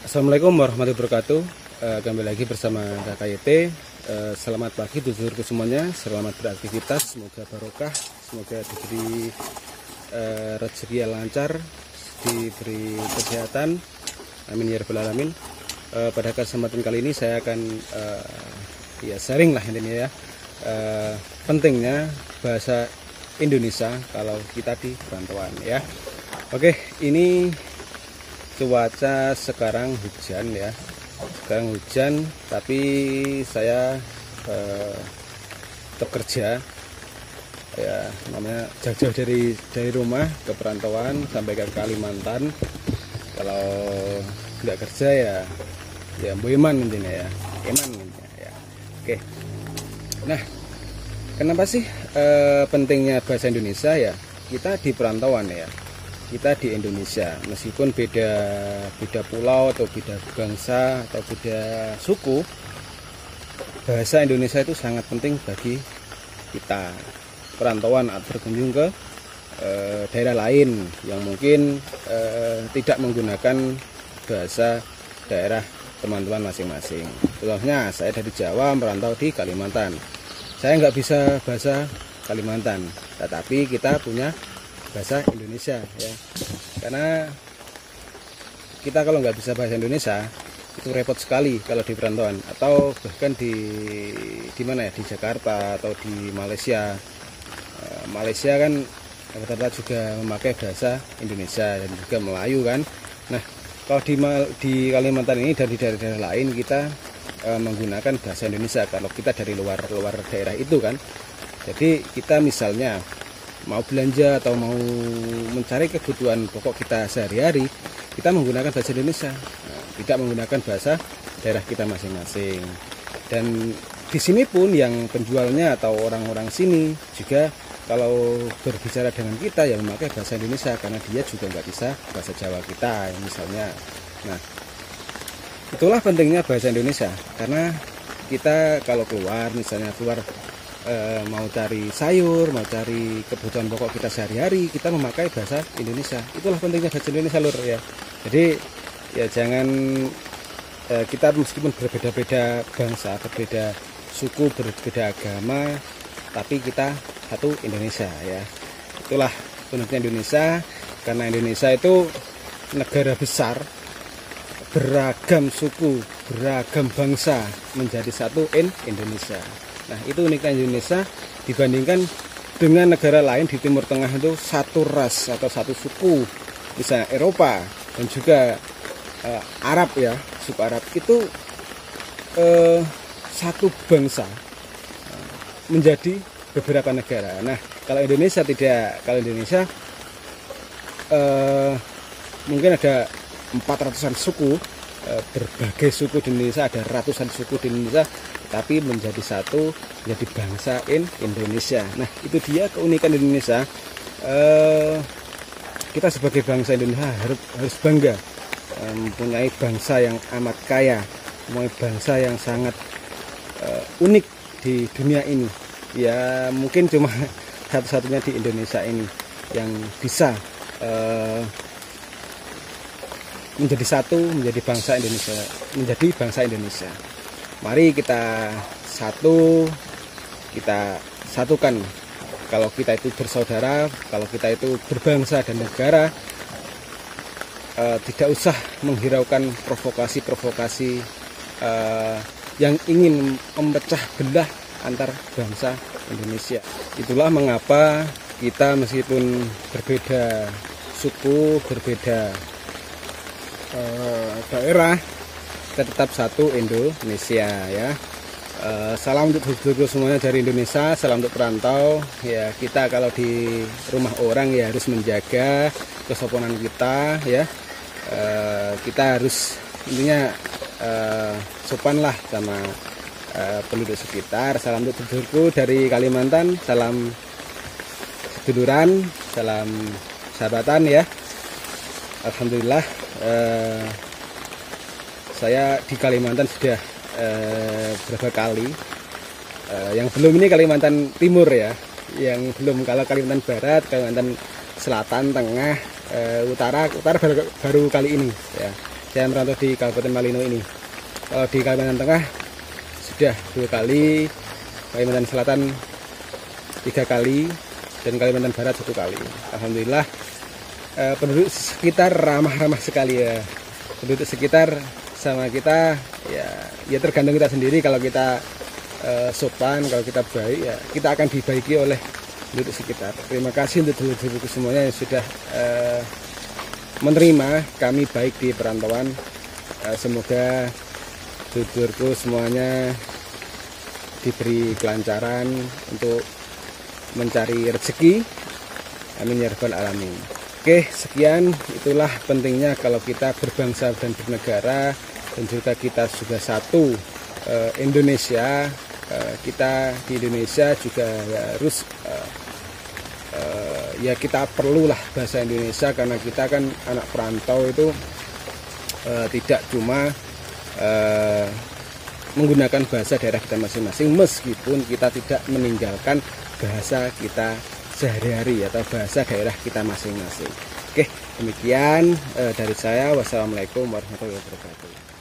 Assalamualaikum warahmatullahi wabarakatuh. Kembali lagi bersama Kakak YT. Selamat pagi dulurku semuanya. Selamat beraktivitas. Semoga barokah. Semoga diberi rezeki yang lancar, diberi kesehatan. Amin ya rabbal alamin. Pada kesempatan kali ini saya akan sharing lah intinya ya. Pentingnya bahasa Indonesia kalau kita di perantauan ya. Oke, ini cuaca sekarang hujan ya. Sekarang hujan, tapi saya tetap kerja ya, namanya jauh-jauh dari rumah ke perantauan sampai ke Kalimantan. Kalau nggak kerja ya boeman intinya ya, eman intinya ya. Oke, nah kenapa sih pentingnya bahasa Indonesia ya? Kita di perantauan ya, kita di Indonesia, meskipun beda pulau atau beda bangsa atau beda suku, bahasa Indonesia itu sangat penting bagi kita perantauan atau berkunjung ke daerah lain yang mungkin tidak menggunakan bahasa daerah teman-teman masing-masing. Contohnya saya dari Jawa merantau di Kalimantan, saya nggak bisa bahasa Kalimantan, tetapi kita punya bahasa Indonesia ya, karena kita kalau nggak bisa bahasa Indonesia itu repot sekali kalau di perantauan atau bahkan di mana ya, di Jakarta atau di Malaysia. Malaysia kan rata-rata juga memakai bahasa Indonesia dan juga Melayu kan. Nah, kalau di Kalimantan ini dan di daerah-daerah lain kita menggunakan bahasa Indonesia kalau kita dari luar daerah itu kan. Jadi kita misalnya mau belanja atau mau mencari kebutuhan pokok kita sehari-hari, kita menggunakan bahasa Indonesia, tidak menggunakan bahasa daerah kita masing-masing. Dan di sini pun yang penjualnya atau orang-orang sini juga kalau berbicara dengan kita yang memakai bahasa Indonesia, karena dia juga nggak bisa bahasa Jawa kita misalnya. Nah, itulah pentingnya bahasa Indonesia, karena kita kalau keluar misalnya mau cari sayur, mau cari kebutuhan pokok kita sehari-hari, kita memakai bahasa Indonesia. Itulah pentingnya bahasa Indonesia lur ya. Jadi ya jangan kita meskipun berbeda-beda bangsa, berbeda suku, berbeda agama, tapi kita satu Indonesia ya. Itulah pentingnya Indonesia, karena Indonesia itu negara besar, beragam suku, beragam bangsa menjadi satu Indonesia. Nah, itu uniknya Indonesia dibandingkan dengan negara lain di Timur Tengah itu satu ras atau satu suku, misalnya Eropa dan juga Arab ya, suku Arab itu satu bangsa menjadi beberapa negara. Nah, kalau Indonesia tidak, kalau Indonesia mungkin ada 400-an suku, berbagai suku di Indonesia, ada ratusan suku di Indonesia, tapi menjadi satu, menjadi bangsa Indonesia. Nah, itu dia keunikan Indonesia. Kita sebagai bangsa Indonesia harus bangga mempunyai bangsa yang amat kaya, mempunyai bangsa yang sangat unik di dunia ini. Ya mungkin cuma satu-satunya di Indonesia ini yang bisa menjadi satu, menjadi bangsa Indonesia. Mari kita satukan. Kalau kita itu bersaudara, kalau kita itu berbangsa dan negara, tidak usah menghiraukan provokasi yang ingin memecah belah antar bangsa Indonesia. Itulah mengapa kita meskipun berbeda suku, berbeda daerah, kita tetap satu Indonesia ya. Salam untuk dulur semuanya dari Indonesia, salam untuk perantau ya. Kita kalau di rumah orang ya harus menjaga kesopanan kita ya. Kita harus intinya sopan lah sama penduduk sekitar. Salam untuk dulurku dari Kalimantan, salam seduluran, salam sahabatan ya. Alhamdulillah saya di Kalimantan sudah berapa kali. Yang belum ini Kalimantan Timur ya, yang belum. Kalau Kalimantan Barat, Kalimantan Selatan, Tengah, Utara baru kali ini ya. saya merantau di Kabupaten Malino ini. Kalau di Kalimantan Tengah sudah 2 kali, Kalimantan Selatan 3 kali, dan Kalimantan Barat 1 kali. Alhamdulillah penduduk sekitar ramah-ramah sekali ya. Penduduk sekitar sama kita ya tergantung kita sendiri. Kalau kita sopan, kalau kita baik ya kita akan dibaiki oleh penduduk sekitar. Terima kasih untuk dulur-dulurku semuanya yang sudah menerima kami baik di perantauan. Semoga dulur-dulurku semuanya diberi kelancaran untuk mencari rezeki. Amin ya rabbal alamin. Oke, sekian, itulah pentingnya kalau kita berbangsa dan bernegara, dan juga kita sudah satu Indonesia. Kita di Indonesia juga harus ya kita perlulah bahasa Indonesia, karena kita kan anak perantau itu tidak cuma menggunakan bahasa daerah kita masing-masing, meskipun kita tidak meninggalkan bahasa kita sehari-hari atau bahasa daerah kita masing-masing. Oke, demikian dari saya. Wassalamualaikum warahmatullahi wabarakatuh.